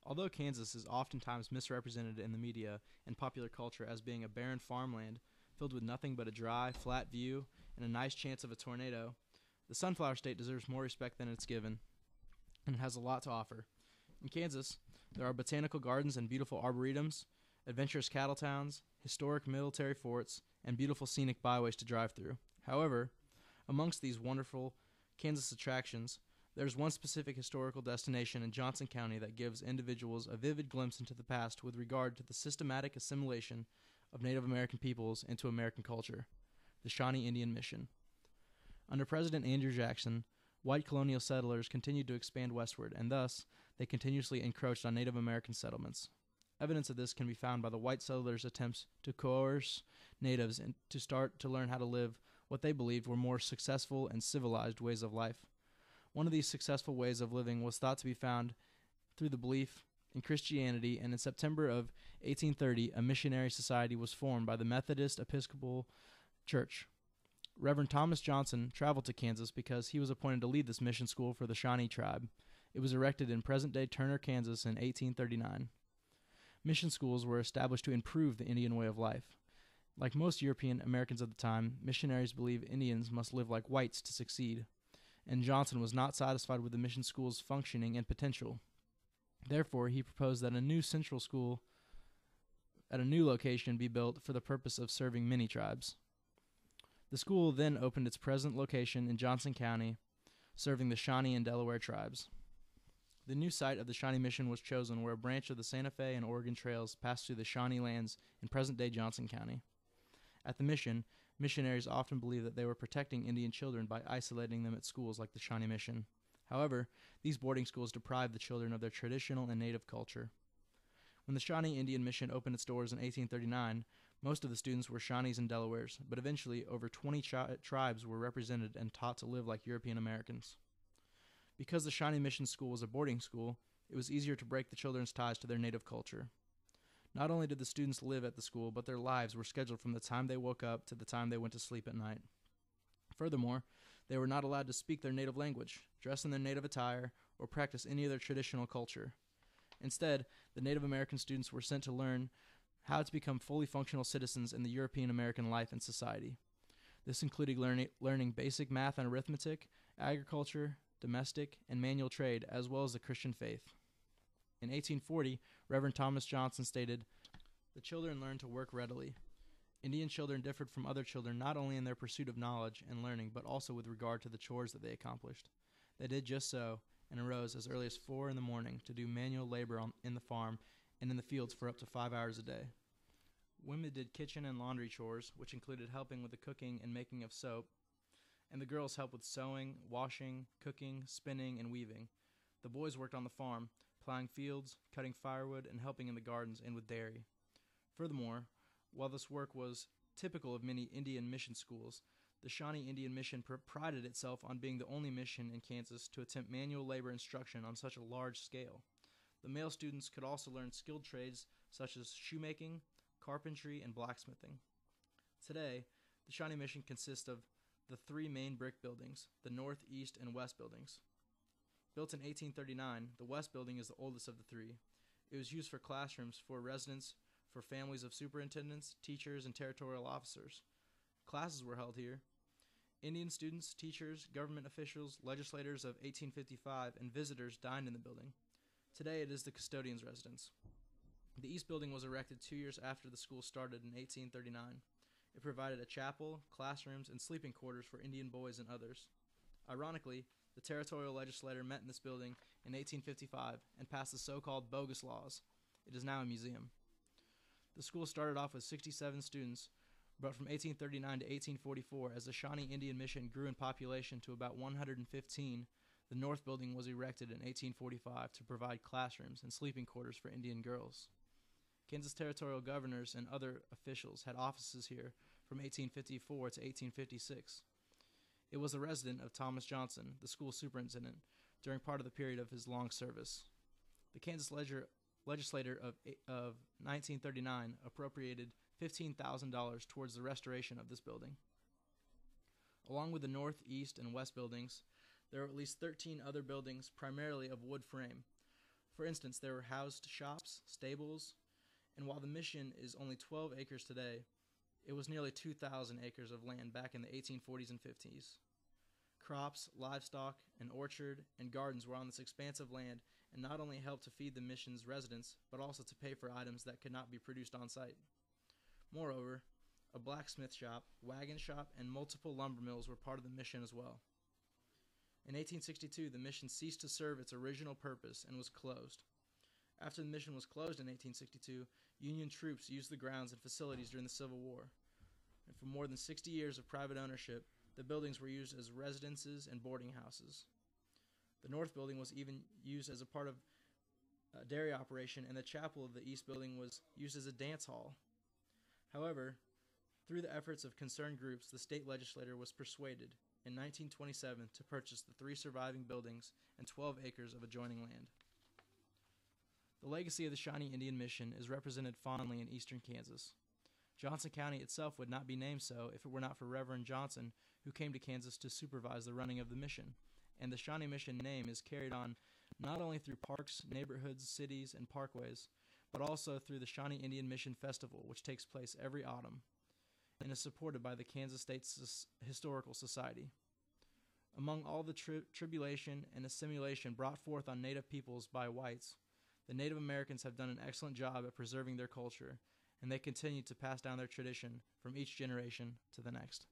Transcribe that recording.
Although Kansas is oftentimes misrepresented in the media and popular culture as being a barren farmland filled with nothing but a dry, flat view and a nice chance of a tornado, the Sunflower State deserves more respect than it's given, and it has a lot to offer. In Kansas, there are botanical gardens and beautiful arboretums, adventurous cattle towns, historic military forts, and beautiful scenic byways to drive through. However, amongst these wonderful Kansas attractions, there's one specific historical destination in Johnson County that gives individuals a vivid glimpse into the past with regard to the systematic assimilation of Native American peoples into American culture: the Shawnee Indian Mission. Under President Andrew Jackson, white colonial settlers continued to expand westward, and thus they continuously encroached on Native American settlements. Evidence of this can be found by the white settlers' attempts to coerce natives to start to learn how to live what they believed were more successful and civilized ways of life. One of these successful ways of living was thought to be found through the belief in Christianity, and in September of 1830, a missionary society was formed by the Methodist Episcopal Church. Reverend Thomas Johnson traveled to Kansas because he was appointed to lead this mission school for the Shawnee tribe. It was erected in present-day Turner, Kansas in 1839. Mission schools were established to improve the Indian way of life. Like most European Americans of the time, missionaries believed Indians must live like whites to succeed, and Johnson was not satisfied with the mission school's functioning and potential. Therefore, he proposed that a new central school at a new location be built for the purpose of serving many tribes. The school then opened its present location in Johnson County, serving the Shawnee and Delaware tribes. The new site of the Shawnee Mission was chosen where a branch of the Santa Fe and Oregon trails passed through the Shawnee lands in present-day Johnson County. At the mission, missionaries often believed that they were protecting Indian children by isolating them at schools like the Shawnee Mission. However, these boarding schools deprived the children of their traditional and native culture. When the Shawnee Indian Mission opened its doors in 1839, most of the students were Shawnees and Delawares, but eventually over 20 tribes were represented and taught to live like European Americans. Because the Shawnee Mission School was a boarding school, it was easier to break the children's ties to their native culture. Not only did the students live at the school, but their lives were scheduled from the time they woke up to the time they went to sleep at night. Furthermore, they were not allowed to speak their native language, dress in their native attire, or practice any of their traditional culture. Instead, the Native American students were sent to learn how to become fully functional citizens in the European American life and society. This included learning basic math and arithmetic, agriculture, domestic, and manual trade, as well as the Christian faith. In 1840, Reverend Thomas Johnson stated, "The children learned to work readily. Indian children differed from other children not only in their pursuit of knowledge and learning, but also with regard to the chores that they accomplished. They did just so, and arose as early as 4 in the morning to do manual labor in the farm and in the fields for up to 5 hours a day. Women did kitchen and laundry chores, which included helping with the cooking and making of soap, and the girls helped with sewing, washing, cooking, spinning, and weaving. The boys worked on the farm, plowing fields, cutting firewood, and helping in the gardens and with dairy. Furthermore, while this work was typical of many Indian mission schools, the Shawnee Indian Mission prided itself on being the only mission in Kansas to attempt manual labor instruction on such a large scale. The male students could also learn skilled trades such as shoemaking, carpentry, and blacksmithing. Today, the Shawnee Mission consists of the 3 main brick buildings, the North, East, and West buildings. Built in 1839, the West building is the oldest of the 3. It was used for classrooms for residents, for families of superintendents, teachers, and territorial officers. Classes were held here. Indian students, teachers, government officials, legislators of 1855, and visitors dined in the building. Today it is the custodian's residence. The East building was erected 2 years after the school started in 1839. It provided a chapel, classrooms, and sleeping quarters for Indian boys and others. Ironically, the territorial legislature met in this building in 1855 and passed the so-called bogus laws. It is now a museum. The school started off with 67 students, but from 1839 to 1844, as the Shawnee Indian Mission grew in population to about 115, the North Building was erected in 1845 to provide classrooms and sleeping quarters for Indian girls. Kansas territorial governors and other officials had offices here from 1854 to 1856. It was the residence of Thomas Johnson, the school superintendent, during part of the period of his long service. The Kansas legislature of 1939 appropriated $15,000 towards the restoration of this building. Along with the North, East, and West buildings, there are at least 13 other buildings, primarily of wood frame. For instance, there were housed shops, stables, and while the mission is only 12 acres today, it was nearly 2,000 acres of land back in the 1840s and 50s. Crops, livestock, an orchard, and gardens were on this expansive land and not only helped to feed the mission's residents, but also to pay for items that could not be produced on site. Moreover, a blacksmith shop, wagon shop, and multiple lumber mills were part of the mission as well. In 1862, the mission ceased to serve its original purpose and was closed. After the mission was closed in 1862, Union troops used the grounds and facilities during the Civil War. And for more than 60 years of private ownership, the buildings were used as residences and boarding houses. The North Building was even used as a part of a dairy operation, and the chapel of the East Building was used as a dance hall. However, through the efforts of concerned groups, the state legislature was persuaded in 1927 to purchase the 3 surviving buildings and 12 acres of adjoining land. The legacy of the Shawnee Indian Mission is represented fondly in eastern Kansas. Johnson County itself would not be named so if it were not for Reverend Johnson, who came to Kansas to supervise the running of the mission, and the Shawnee Mission name is carried on not only through parks, neighborhoods, cities, and parkways, but also through the Shawnee Indian Mission Festival, which takes place every autumn and is supported by the Kansas State Historical Society. Among all the tribulation and assimilation brought forth on Native peoples by whites, the Native Americans have done an excellent job at preserving their culture, and they continue to pass down their tradition from each generation to the next.